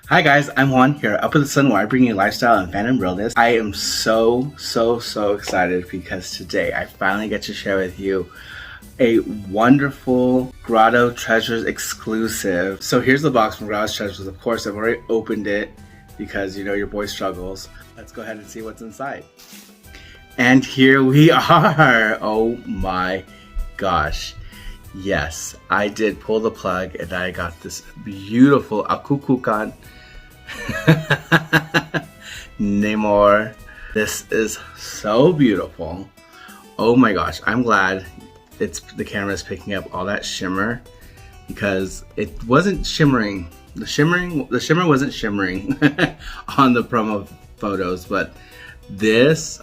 Hi guys, I'm Juan here, Up with the Sun, where I bring you lifestyle and fandom realness. I am so excited because today I finally get to share with you a wonderful Grotto Treasures exclusive. So here's the box from Grotto Treasures. Of course, I've already opened it because you know your boy struggles. Let's go ahead and see what's inside. And here we are. Oh my gosh. Yes, I did pull the plug and I got this beautiful Akukukan Namor. This is so beautiful. Oh my gosh, I'm glad the camera is picking up all that shimmer because it wasn't shimmering. The shimmer wasn't shimmering on the promo photos, but this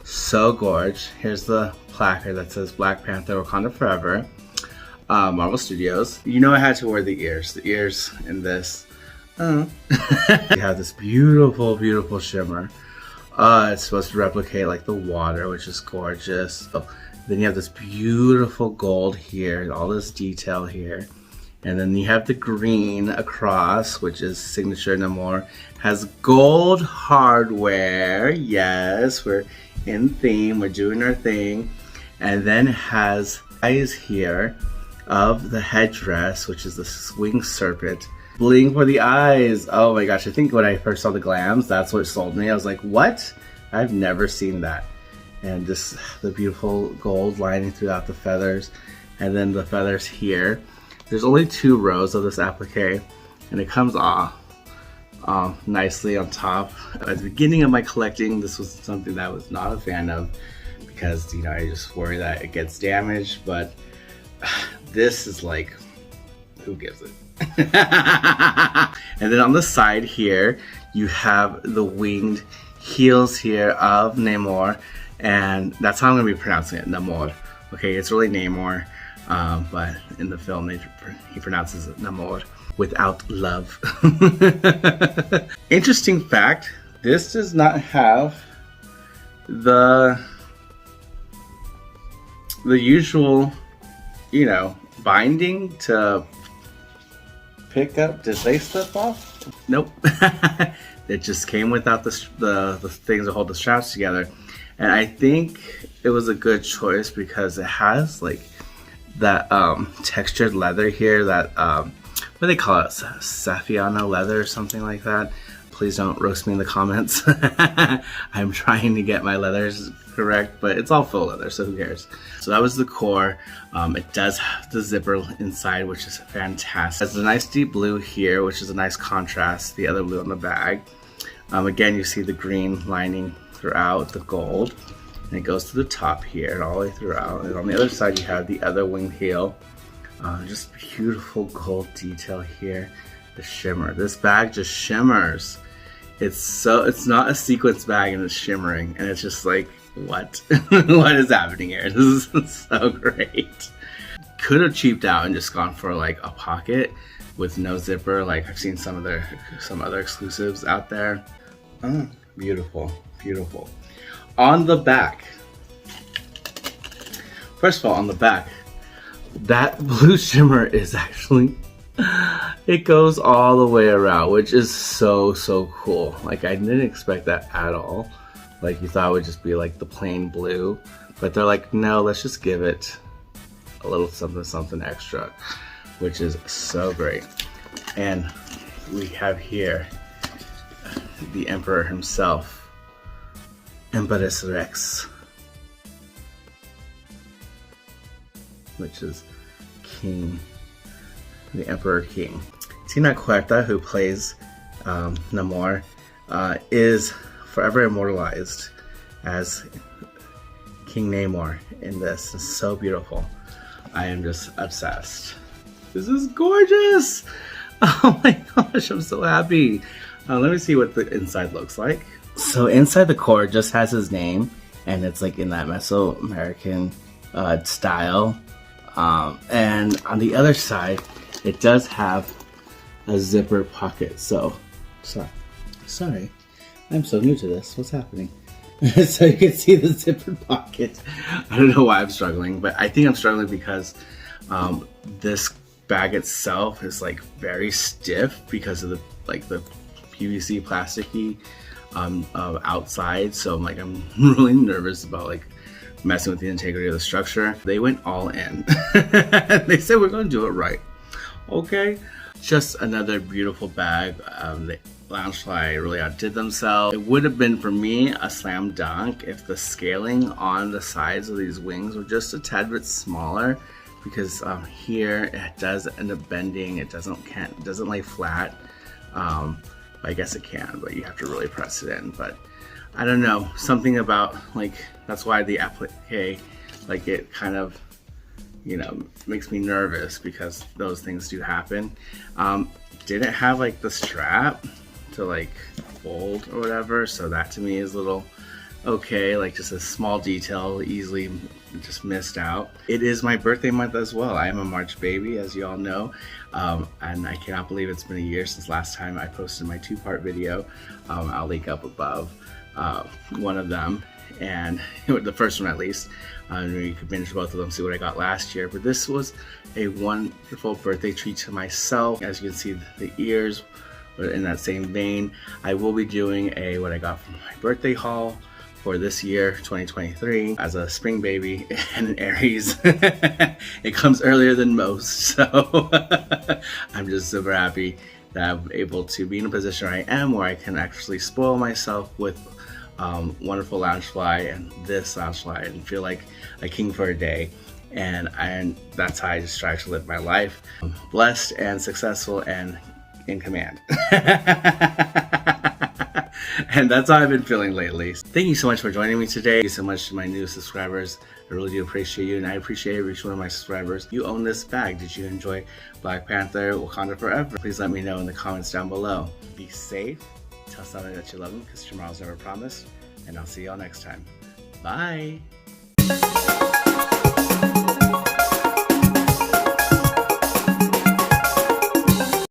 so gorge. Here's the placard that says Black Panther Wakanda Forever, Marvel Studios. You know I had to wear the ears in this. You have this beautiful shimmer. It's supposed to replicate like the water, which is gorgeous. So, then you have this beautiful gold here, all this detail here. And then you have the green across, which is signature Namor. Has gold hardware. Yes, we're in theme, we're doing our thing. And then it has eyes here of the headdress, which is the swing serpent. Bling for the eyes. Oh my gosh, I think when I first saw the glams, that's what sold me. I was like, what? I've never seen that. And just the beautiful gold lining throughout the feathers. And then the feathers here. There's only 2 rows of this applique, and it comes off nicely on top. At the beginning of my collecting, this was something that I was not a fan of because, you know, I just worry that it gets damaged, but this is like, who gives it? And then on the side here, you have the winged heels here of Namor, and that's how I'm going to be pronouncing it, Namor. Okay, it's really Namor, but in the film he pronounces it Namor without love. Interesting fact, this does not have the usual, you know, binding to pick up. Did they slip off? Nope. It just came without the things to hold the straps together. And I think it was a good choice because it has like that textured leather here, that what do they call it, Saffiano leather or something like that. Please don't roast me in the comments. I'm trying to get my leathers correct, but it's all faux leather, so who cares. So that was the core. It does have the zipper inside, which is fantastic. It's a nice deep blue here, which is a nice contrast, the other blue on the bag. Again, you see the green lining throughout the gold, and it goes to the top here all the way throughout. And on the other side, you have the other winged heel. Just beautiful gold detail here. The shimmer. This bag just shimmers. It's not a sequence bag and it's shimmering, and it's just like, what? What is happening here? This is so great. Could have cheaped out and just gone for like a pocket with no zipper, like I've seen some other exclusives out there. Beautiful. On the back, first of all, on the back, that blue shimmer is actually, it goes all the way around, which is so cool. Like, I didn't expect that at all. Like, you thought it would just be like the plain blue, but they're like, no, let's just give it a little something extra, which is so great. And we have here the Emperor himself, Empress Rex, which is King, the Emperor King. Tina Cuerta, who plays Namor, is forever immortalized as King Namor in this. It's so beautiful. I am just obsessed. This is gorgeous! Oh my gosh, I'm so happy. Let me see what the inside looks like. So inside the core just has his name, and it's like in that Mesoamerican style. And on the other side, it does have a zipper pocket. So, sorry, I'm so new to this. What's happening? So you can see the zipper pocket. I don't know why I'm struggling, but I think I'm struggling because this bag itself is like very stiff because of the like the PVC plasticky outside, so I'm really nervous about like messing with the integrity of the structure. They went all in. They said we're gonna do it right. Okay, just another beautiful bag. The Loungefly really outdid themselves. It would have been for me a slam dunk if the scaling on the sides of these wings were just a tad bit smaller, because here it does end up bending. It doesn't lay flat. I guess it can, but you have to really press it in. But I don't know, something about like, that's why the applique, like it kind of, you know, makes me nervous, because those things do happen. Didn't have like the strap to like fold or whatever, so that to me is a little okay, like just a small detail, easily just missed out. It is my birthday month as well. I am a March baby, as you all know, and I cannot believe it's been a year since last time I posted my 2-part video. I'll link up above one of them, and the first one at least. You could binge both of them, see what I got last year. But this was a wonderful birthday treat to myself. As you can see, the ears were in that same vein. I will be doing a what I got from my birthday haul for this year, 2023, as a spring baby and an Aries. It comes earlier than most, so I'm just super happy that I'm able to be in a position where I am, where I can actually spoil myself with wonderful Loungefly and this Loungefly and feel like a king for a day. And that's how I just strive to live my life. I'm blessed and successful and in command. And that's how I've been feeling lately. Thank you so much for joining me today. Thank you so much to my new subscribers. I really do appreciate you, and I appreciate every one of my subscribers. You own this bag. Did you enjoy Black Panther, Wakanda Forever? Please let me know in the comments down below. Be safe. Tell somebody that you love them, because tomorrow's never promised. And I'll see y'all next time. Bye.